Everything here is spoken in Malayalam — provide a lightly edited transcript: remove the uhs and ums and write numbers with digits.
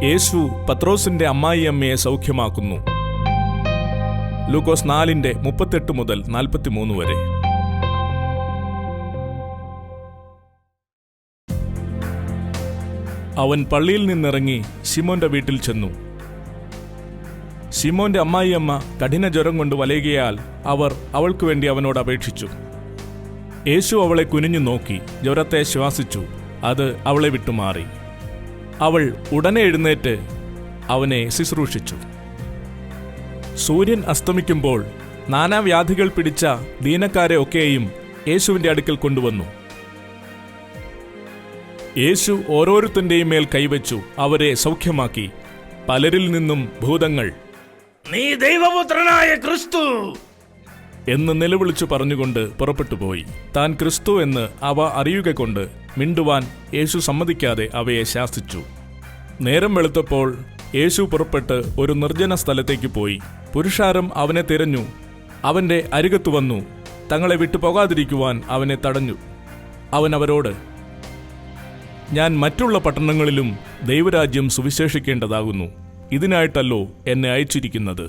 യേശു പത്രോസിന്റെ അമ്മായിയമ്മയെ സൗഖ്യമാക്കുന്നു. ലൂക്കോസ് 4:38 മുതൽ 43 വരെ. അവൻ പള്ളിയിൽ നിന്നിറങ്ങി ശിമോന്റെ വീട്ടിൽ ചെന്നു. ശിമോന്റെ അമ്മായിയമ്മ കഠിന ജ്വരം കൊണ്ട് വലയുകയാൽ അവർ അവൾക്കു വേണ്ടി അവനോട് അപേക്ഷിച്ചു. യേശു അവളെ കുനിഞ്ഞു നോക്കി ജ്വരത്തെ ശ്വാസിച്ചു. അത് അവളെ വിട്ടുമാറി. അവൾ ഉടനെ എഴുന്നേറ്റ് അവനെ ശുശ്രൂഷിച്ചു. സൂര്യൻ അസ്തമിക്കുമ്പോൾ നാനാവ്യാധികൾ പിടിച്ച ദീനക്കാരെ ഒക്കെയും യേശുവിന്റെ അടുക്കൽ കൊണ്ടുവന്നു. യേശു ഓരോരുത്തന്റെയും മേൽ കൈവച്ചു അവരെ സൗഖ്യമാക്കി. പലരിൽ നിന്നും ഭൂതങ്ങൾ നീ ദൈവപുത്രനായ ക്രിസ്തു എന്ന് നിലവിളിച്ചു പറഞ്ഞുകൊണ്ട് പുറപ്പെട്ടുപോയി. താൻ ക്രിസ്തു എന്ന് അവ അറിയുക കൊണ്ട് മിണ്ടുവാൻ യേശു സമ്മതിക്കാതെ അവയെ ശാസിച്ചു. നേരം വെളുത്തപ്പോൾ യേശു പുറപ്പെട്ട് ഒരു നിർജ്ജന സ്ഥലത്തേക്ക് പോയി. പുരുഷാരം അവനെ തിരഞ്ഞു. അവന്റെ അരികത്തു വന്നു തങ്ങളെ വിട്ടു പോകാതിരിക്കുവാൻ അവനെ തടഞ്ഞു. അവൻ അവരോട്, ഞാൻ മറ്റുള്ള പട്ടണങ്ങളിലും ദൈവരാജ്യം സുവിശേഷിക്കേണ്ടതാകുന്നു. ഇതിനായിട്ടല്ലോ എന്നെ അയച്ചിരിക്കുന്നത്.